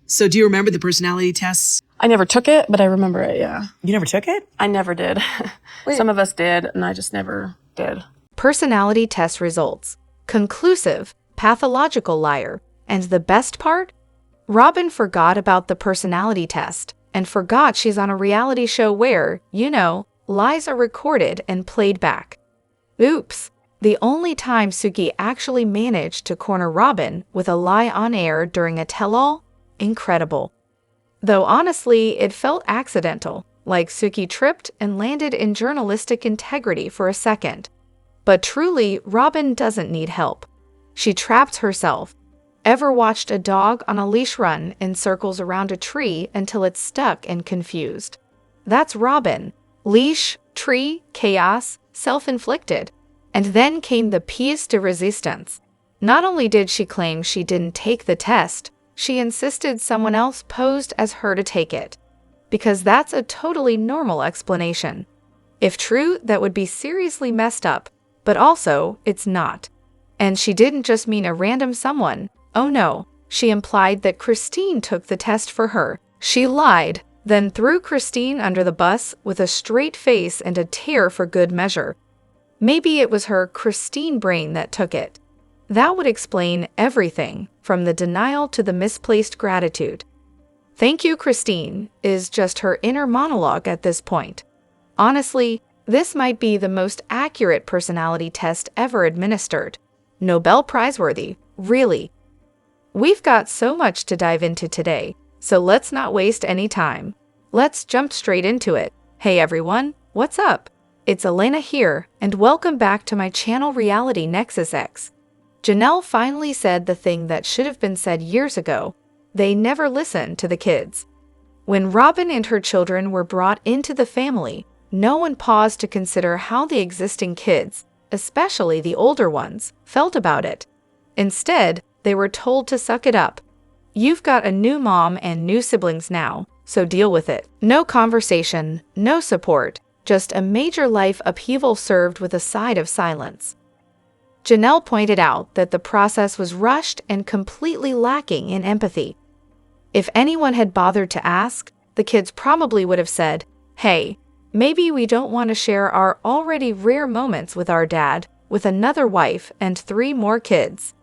So do you remember the personality tests? I never took it, but I remember it, yeah. You never took it? I never did. Some of us did, and I just never did. Personality test results. Conclusive, pathological liar. And the best part? Robyn forgot about the personality test and forgot she's on a reality show where, lies are recorded and played back. Oops. The only time Suki actually managed to corner Robyn with a lie on air during a tell-all? Incredible. Though honestly, it felt accidental, like Suki tripped and landed in journalistic integrity for a second. But truly, Robyn doesn't need help. She trapped herself. Ever watched a dog on a leash run in circles around a tree until it's stuck and confused? That's Robyn. Leash, tree, chaos, self-inflicted. And then came the pièce de résistance. Not only did she claim she didn't take the test, she insisted someone else posed as her to take it. Because that's a totally normal explanation. If true, that would be seriously messed up, but also, it's not. And she didn't just mean a random someone. Oh no, she implied that Christine took the test for her. She lied, then threw Christine under the bus with a straight face and a tear for good measure. Maybe it was her Christine brain that took it. That would explain everything, from the denial to the misplaced gratitude. Thank you, Christine, is just her inner monologue at this point. Honestly, this might be the most accurate personality test ever administered. Nobel Prize worthy, really. We've got so much to dive into today, so let's not waste any time. Let's jump straight into it. Hey everyone, what's up? It's Elena here, and welcome back to my channel Reality Nexus X. Janelle finally said the thing that should have been said years ago. They never listened to the kids. When Robyn and her children were brought into the family, no one paused to consider how the existing kids, especially the older ones, felt about it. Instead, they were told to suck it up. You've got a new mom and new siblings now, so deal with it. No conversation, no support, just a major life upheaval served with a side of silence. Janelle pointed out that the process was rushed and completely lacking in empathy. If anyone had bothered to ask, the kids probably would have said, "Hey, maybe we don't want to share our already rare moments with our dad, with another wife and 3 more kids."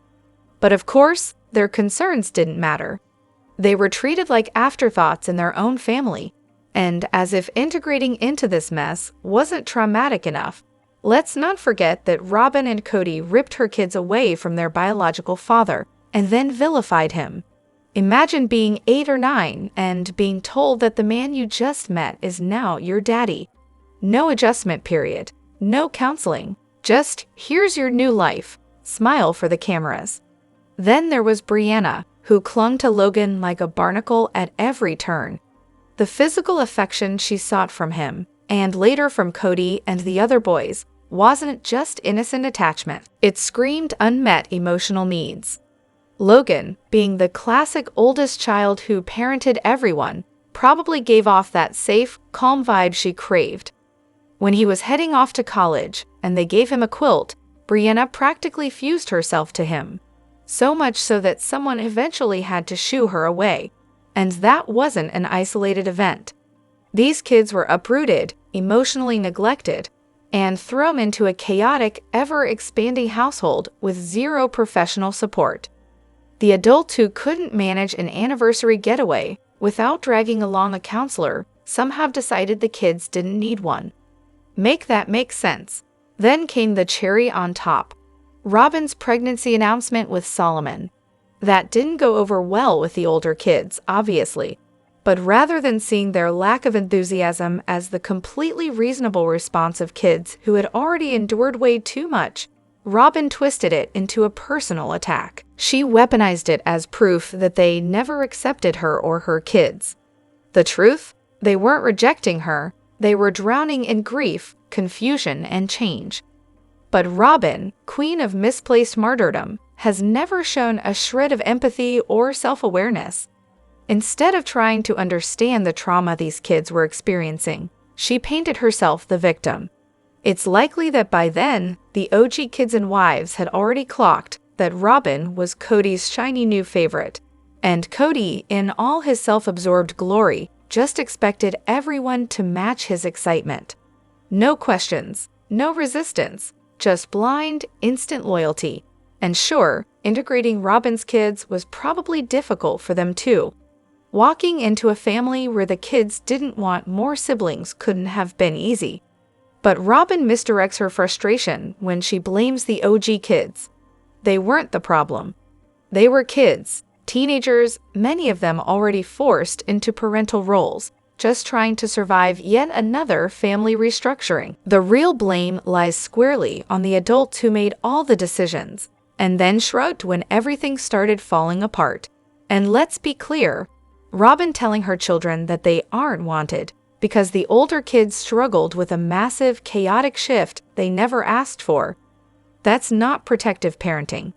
But of course, their concerns didn't matter. They were treated like afterthoughts in their own family, and as if integrating into this mess wasn't traumatic enough, let's not forget that Robyn and Kody ripped her kids away from their biological father and then vilified him. Imagine being 8 or 9 and being told that the man you just met is now your daddy. No adjustment period, no counseling, just here's your new life, smile for the cameras. Then there was Brianna, who clung to Logan like a barnacle at every turn. The physical affection she sought from him, and later from Kody and the other boys, wasn't just innocent attachment. It screamed unmet emotional needs. Logan, being the classic oldest child who parented everyone, probably gave off that safe, calm vibe she craved. When he was heading off to college, and they gave him a quilt, Brianna practically fused herself to him. So much so that someone eventually had to shoo her away. And that wasn't an isolated event. These kids were uprooted, emotionally neglected, and thrown into a chaotic, ever-expanding household with 0 professional support. The adults who couldn't manage an anniversary getaway without dragging along a counselor somehow decided the kids didn't need one. Make that make sense. Then came the cherry on top. Robyn's pregnancy announcement with Solomon. That didn't go over well with the older kids, obviously. But rather than seeing their lack of enthusiasm as the completely reasonable response of kids who had already endured way too much, Robyn twisted it into a personal attack. She weaponized it as proof that they never accepted her or her kids. The truth? They weren't rejecting her. They were drowning in grief, confusion, and change. But Robyn, queen of misplaced martyrdom, has never shown a shred of empathy or self-awareness. Instead of trying to understand the trauma these kids were experiencing, she painted herself the victim. It's likely that by then, the OG kids and wives had already clocked that Robyn was Kody's shiny new favorite. And Kody, in all his self-absorbed glory, just expected everyone to match his excitement. No questions, no resistance, just blind, instant loyalty. And sure, integrating Robyn's kids was probably difficult for them too. Walking into a family where the kids didn't want more siblings couldn't have been easy. But Robyn misdirects her frustration when she blames the OG kids. They weren't the problem. They were kids, teenagers, many of them already forced into parental roles, just trying to survive yet another family restructuring. The real blame lies squarely on the adults who made all the decisions, and then shrugged when everything started falling apart. And let's be clear, Robyn telling her children that they aren't wanted because the older kids struggled with a massive, chaotic shift they never asked for. That's not protective parenting.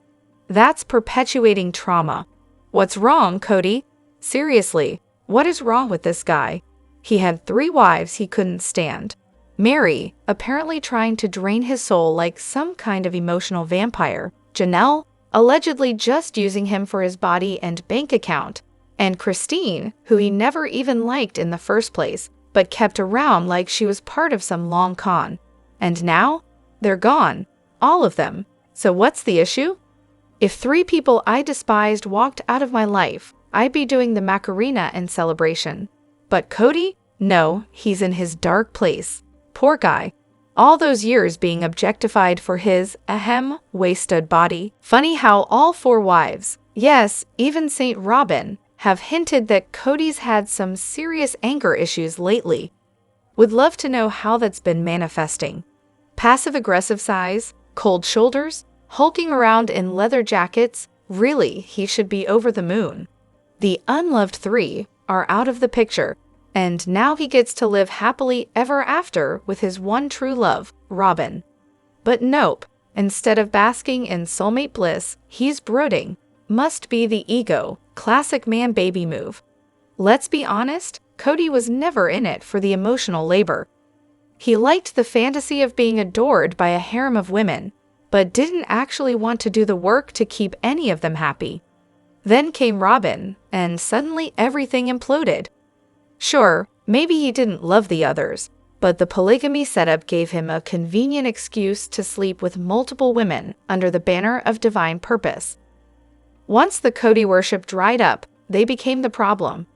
That's perpetuating trauma. What's wrong, Kody? Seriously, what is wrong with this guy? He had 3 wives he couldn't stand. Mary, apparently trying to drain his soul like some kind of emotional vampire. Janelle, allegedly just using him for his body and bank account. And Christine, who he never even liked in the first place, but kept around like she was part of some long con. And now, they're gone. All of them. So what's the issue? If 3 people I despised walked out of my life, I'd be doing the Macarena in celebration. But Kody? No, he's in his dark place. Poor guy. All those years being objectified for his, wasted body. Funny how all 4 wives, yes, even Saint Robyn, have hinted that Kody's had some serious anger issues lately. Would love to know how that's been manifesting. Passive-aggressive size, cold shoulders, hulking around in leather jackets. Really, he should be over the moon. The unloved 3 are out of the picture, and now he gets to live happily ever after with his one true love, Robyn. But nope, instead of basking in soulmate bliss, he's brooding. Must be the ego, classic man-baby move. Let's be honest, Kody was never in it for the emotional labor. He liked the fantasy of being adored by a harem of women, but didn't actually want to do the work to keep any of them happy. Then came Robyn, and suddenly everything imploded. Sure, maybe he didn't love the others, but the polygamy setup gave him a convenient excuse to sleep with multiple women under the banner of divine purpose. Once the Kody worship dried up, they became the problem.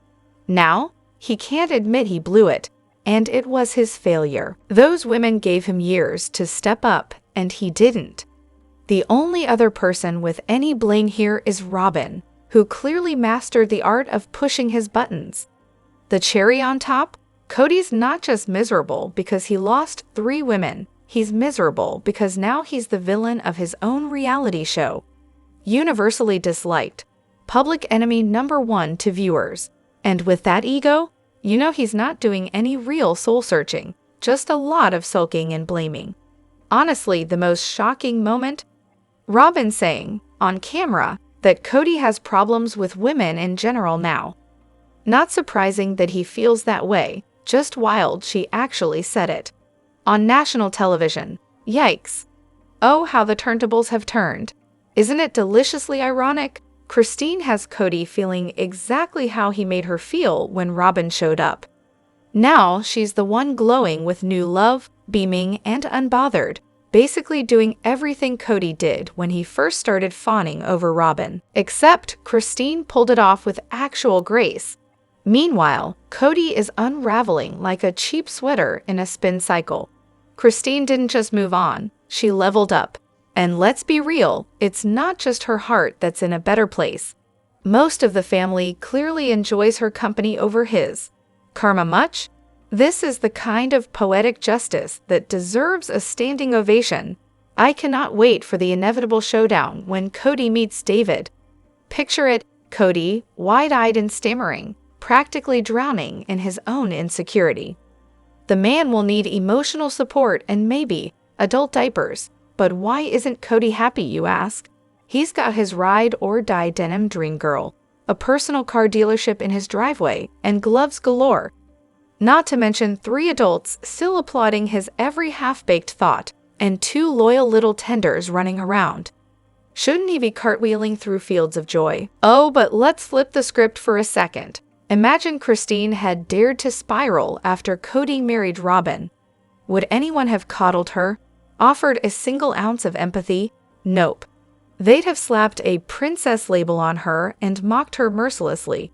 Now, he can't admit he blew it, and it was his failure. Those women gave him years to step up, and he didn't. The only other person with any blame here is Robyn, who clearly mastered the art of pushing his buttons. The cherry on top? Kody's not just miserable because he lost 3 women. He's miserable because now he's the villain of his own reality show. Universally disliked, public enemy #1 to viewers. And with that ego, you know he's not doing any real soul-searching, just a lot of sulking and blaming. Honestly, the most shocking moment? Robyn saying, on camera, that Kody has problems with women in general now. Not surprising that he feels that way, just wild she actually said it. On national television. Yikes. Oh, how the turntables have turned. Isn't it deliciously ironic? Christine has Kody feeling exactly how he made her feel when Robyn showed up. Now she's the one glowing with new love, beaming, and unbothered, basically doing everything Kody did when he first started fawning over Robyn. Except Christine pulled it off with actual grace. Meanwhile, Kody is unraveling like a cheap sweater in a spin cycle. Christine didn't just move on, she leveled up. And let's be real, it's not just her heart that's in a better place. Most of the family clearly enjoys her company over his. Karma much? This is the kind of poetic justice that deserves a standing ovation. I cannot wait for the inevitable showdown when Kody meets David. Picture it, Kody, wide-eyed and stammering, practically drowning in his own insecurity. The man will need emotional support and maybe adult diapers. But why isn't Kody happy, you ask? He's got his ride-or-die denim dream girl, a personal car dealership in his driveway, and gloves galore. Not to mention 3 adults still applauding his every half-baked thought, and 2 loyal little tenders running around. Shouldn't he be cartwheeling through fields of joy? Oh, but let's flip the script for a second. Imagine Christine had dared to spiral after Kody married Robyn. Would anyone have coddled her? Offered a single ounce of empathy? Nope. They'd have slapped a princess label on her and mocked her mercilessly.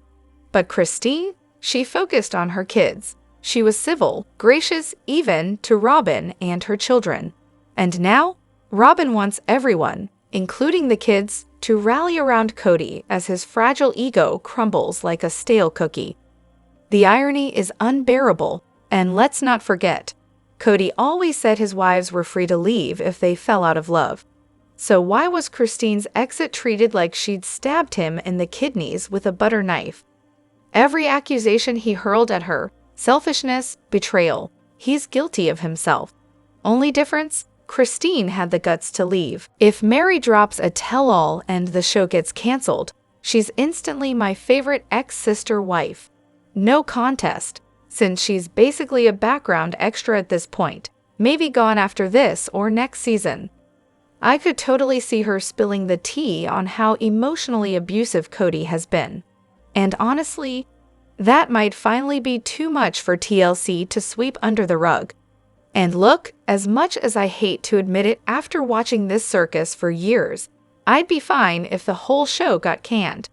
But Christine? She focused on her kids. She was civil, gracious even to Robyn and her children. And now, Robyn wants everyone, including the kids, to rally around Kody as his fragile ego crumbles like a stale cookie. The irony is unbearable, and let's not forget, Kody always said his wives were free to leave if they fell out of love. So why was Christine's exit treated like she'd stabbed him in the kidneys with a butter knife? Every accusation he hurled at her, selfishness, betrayal, he's guilty of himself. Only difference? Christine had the guts to leave. If Mary drops a tell-all and the show gets canceled, she's instantly my favorite ex-sister wife. No contest, since she's basically a background extra at this point, maybe gone after this or next season. I could totally see her spilling the tea on how emotionally abusive Kody has been. And honestly, that might finally be too much for TLC to sweep under the rug. And look, as much as I hate to admit it after watching this circus for years, I'd be fine if the whole show got canned.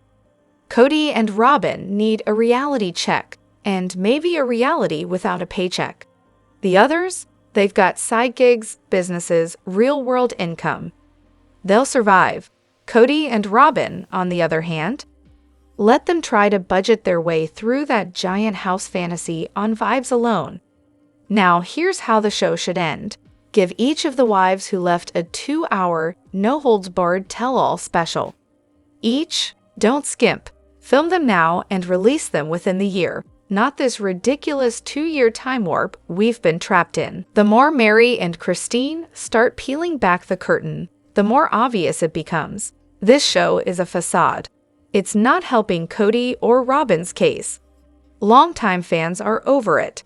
Kody and Robyn need a reality check, and maybe a reality without a paycheck. The others? They've got side gigs, businesses, real-world income. They'll survive. Kody and Robyn, on the other hand, let them try to budget their way through that giant house fantasy on vibes alone. Now, here's how the show should end. Give each of the wives who left a 2-hour, no-holds-barred tell-all special. Each, don't skimp. Film them now and release them within the year. Not this ridiculous 2-year time warp we've been trapped in. The more Mary and Christine start peeling back the curtain, the more obvious it becomes. This show is a facade. It's not helping Kody or Robyn's case. Longtime fans are over it.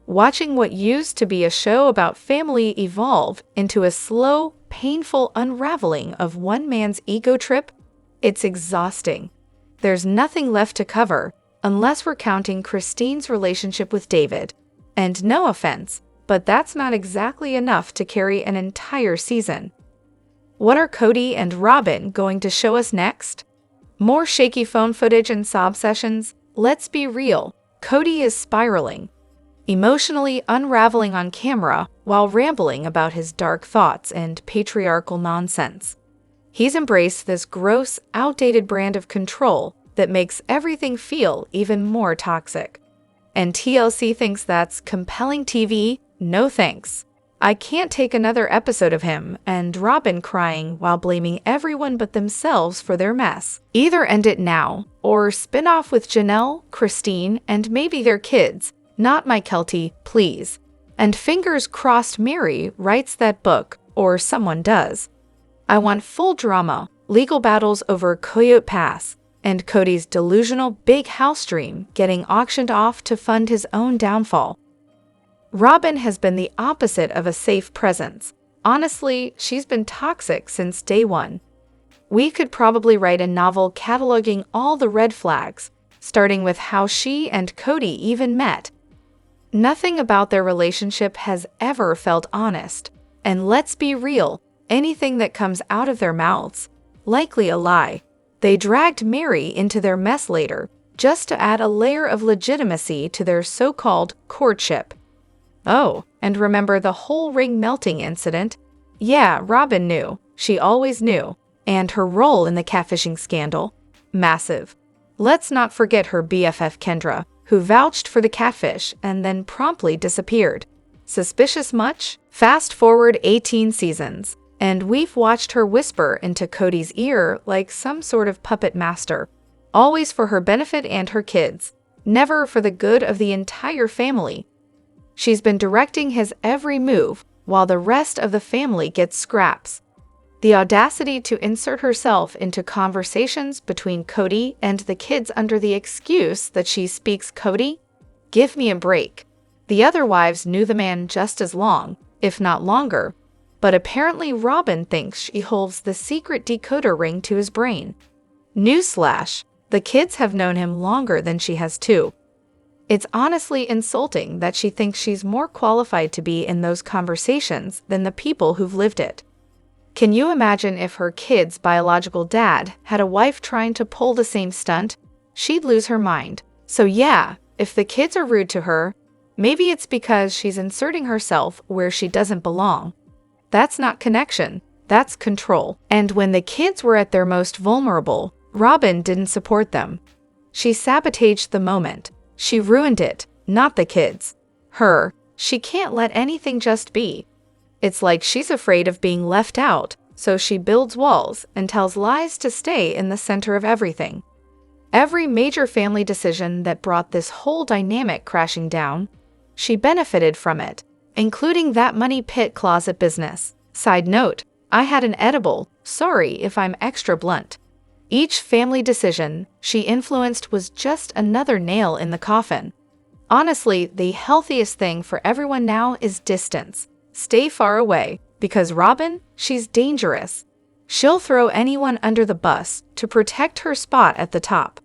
Watching what used to be a show about family evolve into a slow, painful unraveling of one man's ego trip, it's exhausting. There's nothing left to cover, unless we're counting Christine's relationship with David. And no offense, but that's not exactly enough to carry an entire season. What are Kody and Robyn going to show us next? More shaky phone footage and sob sessions? Let's be real, Kody is spiraling, emotionally unraveling on camera while rambling about his dark thoughts and patriarchal nonsense. He's embraced this gross, outdated brand of control that makes everything feel even more toxic. And TLC thinks that's compelling TV? No thanks. I can't take another episode of him and Robyn crying while blaming everyone but themselves for their mess. Either end it now, or spin off with Janelle, Christine, and maybe their kids. Not my Kelty, please. And fingers crossed Mary writes that book, or someone does. I want full drama, legal battles over Coyote Pass, and Kody's delusional big house dream getting auctioned off to fund his own downfall. Robyn has been the opposite of a safe presence. Honestly, she's been toxic since day one. We could probably write a novel cataloging all the red flags, starting with how she and Kody even met. Nothing about their relationship has ever felt honest. And let's be real, anything that comes out of their mouths, likely a lie. They dragged Mary into their mess later, just to add a layer of legitimacy to their so-called courtship. Oh, and remember the whole ring melting incident? Yeah, Robyn knew. She always knew. And her role in the catfishing scandal? Massive. Let's not forget her BFF Kendra, who vouched for the catfish and then promptly disappeared. Suspicious much? Fast forward 18 seasons, and we've watched her whisper into Kody's ear like some sort of puppet master. Always for her benefit and her kids, never for the good of the entire family. She's been directing his every move, while the rest of the family gets scraps. The audacity to insert herself into conversations between Kody and the kids under the excuse that she speaks Kody? Give me a break. The other wives knew the man just as long, if not longer. but apparently Robyn thinks she holds the secret decoder ring to his brain. Newsflash, the kids have known him longer than she has too. It's honestly insulting that she thinks she's more qualified to be in those conversations than the people who've lived it. Can you imagine if her kid's biological dad had a wife trying to pull the same stunt? She'd lose her mind. So yeah, if the kids are rude to her, maybe it's because she's inserting herself where she doesn't belong. That's not connection, that's control. And when the kids were at their most vulnerable, Robyn didn't support them. She sabotaged the moment. She ruined it, not the kids. Her, she can't let anything just be. It's like she's afraid of being left out, so she builds walls and tells lies to stay in the center of everything. Every major family decision that brought this whole dynamic crashing down, she benefited from it, including that money pit closet business. Side note, I had an edible, sorry if I'm extra blunt. Each family decision she influenced was just another nail in the coffin. Honestly, the healthiest thing for everyone now is distance. Stay far away, because Robyn, she's dangerous. She'll throw anyone under the bus to protect her spot at the top.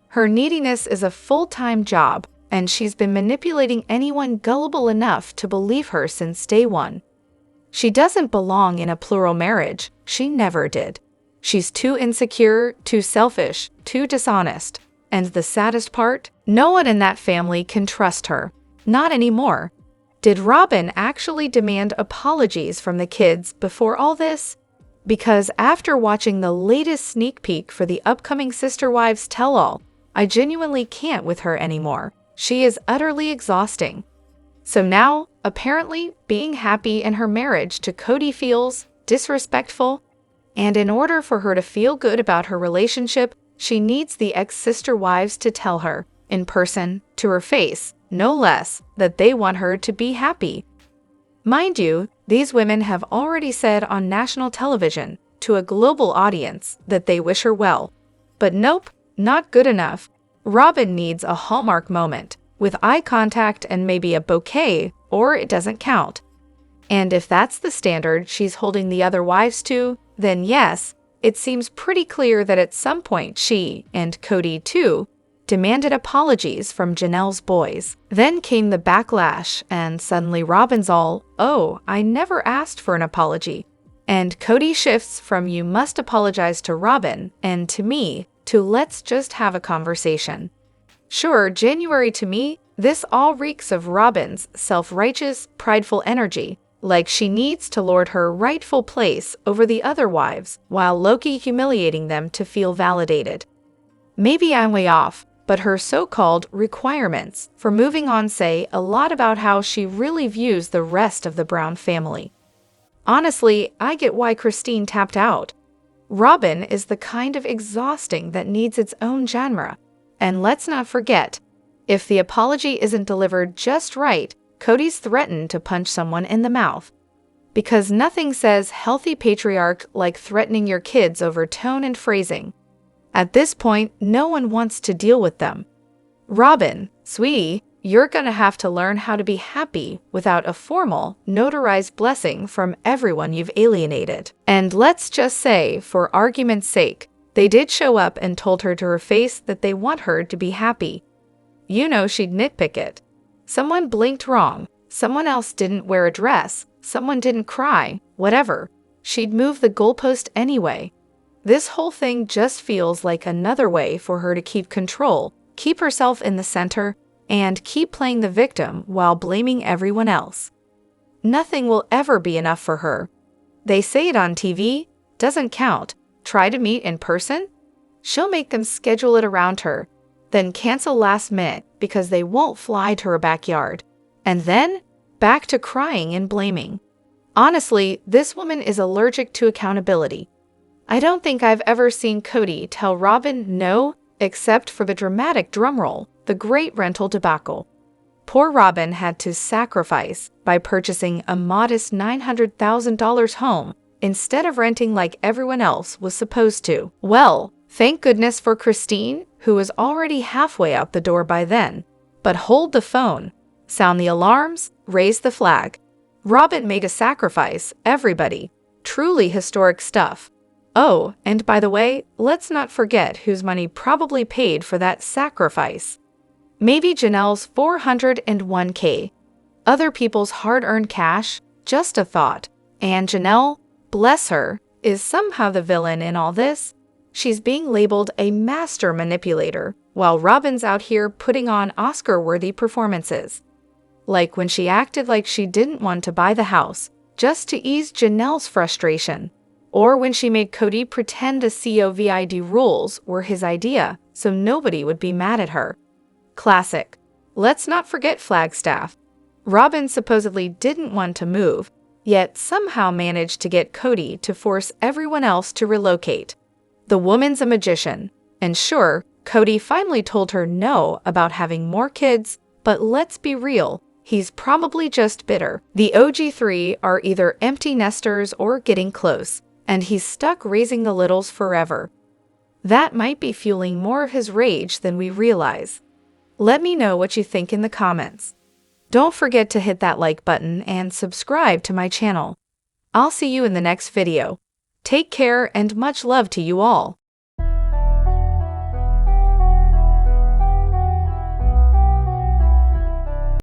Her neediness is a full-time job, and she's been manipulating anyone gullible enough to believe her since day one. She doesn't belong in a plural marriage. She never did. She's too insecure, too selfish, too dishonest. And the saddest part? No one in that family can trust her. Not anymore. Did Robyn actually demand apologies from the kids before all this? Because after watching the latest sneak peek for the upcoming Sister Wives tell-all, I genuinely can't with her anymore. She is utterly exhausting. So now, apparently, being happy in her marriage to Kody feels disrespectful. And in order for her to feel good about her relationship, she needs the ex-sister wives to tell her, in person, to her face, no less, that they want her to be happy. Mind you, these women have already said on national television, to a global audience, that they wish her well. But nope, not good enough. Robyn needs a hallmark moment, with eye contact and maybe a bouquet, or it doesn't count. And if that's the standard she's holding the other wives to, then yes, it seems pretty clear that at some point she, and Kody too, demanded apologies from Janelle's boys. Then came the backlash, and suddenly Robyn's all, oh, I never asked for an apology. And Kody shifts from you must apologize to Robyn, and to me, to let's just have a conversation. Sure, January to me, this all reeks of Robyn's self-righteous, prideful energy, like she needs to lord her rightful place over the other wives, while low-key humiliating them to feel validated. Maybe I'm way off, but her so-called requirements for moving on say a lot about how she really views the rest of the Brown family. Honestly, I get why Christine tapped out. Robyn is the kind of exhausting that needs its own genre. And let's not forget, if the apology isn't delivered just right, Kody's threatened to punch someone in the mouth. Because nothing says healthy patriarch like threatening your kids over tone and phrasing. At this point, no one wants to deal with them. Robyn, sweetie, you're gonna have to learn how to be happy without a formal, notarized blessing from everyone you've alienated. And let's just say, for argument's sake, they did show up and told her to her face that they want her to be happy. You know she'd nitpick it. Someone blinked wrong, someone else didn't wear a dress, someone didn't cry, whatever. She'd move the goalpost anyway. This whole thing just feels like another way for her to keep control, keep herself in the center, and keep playing the victim while blaming everyone else. Nothing will ever be enough for her. They say it on TV, doesn't count. Try to meet in person? She'll make them schedule it around her, then cancel last minute because they won't fly to her backyard. And then, back to crying and blaming. Honestly, this woman is allergic to accountability. I don't think I've ever seen Kody tell Robyn no, except for the dramatic drumroll, the great rental debacle. Poor Robyn had to sacrifice by purchasing a modest $900,000 home instead of renting like everyone else was supposed to. Well, thank goodness for Christine, who was already halfway out the door by then. But hold the phone, sound the alarms, raise the flag. Robyn made a sacrifice, everybody. Truly historic stuff. Oh, and by the way, let's not forget whose money probably paid for that sacrifice. Maybe Janelle's 401k. Other people's hard-earned cash? Just a thought. And Janelle, bless her, is somehow the villain in all this. She's being labeled a master manipulator, while Robyn's out here putting on Oscar-worthy performances. Like when she acted like she didn't want to buy the house, just to ease Janelle's frustration. Or when she made Kody pretend the COVID rules were his idea, so nobody would be mad at her. Classic. Let's not forget Flagstaff. Robyn supposedly didn't want to move, yet somehow managed to get Kody to force everyone else to relocate. The woman's a magician. And sure, Kody finally told her no about having more kids, but let's be real, he's probably just bitter. The OG3 are either empty nesters or getting close, and he's stuck raising the littles forever. That might be fueling more of his rage than we realize. Let me know what you think in the comments. Don't forget to hit that like button and subscribe to my channel. I'll see you in the next video. Take care and much love to you all.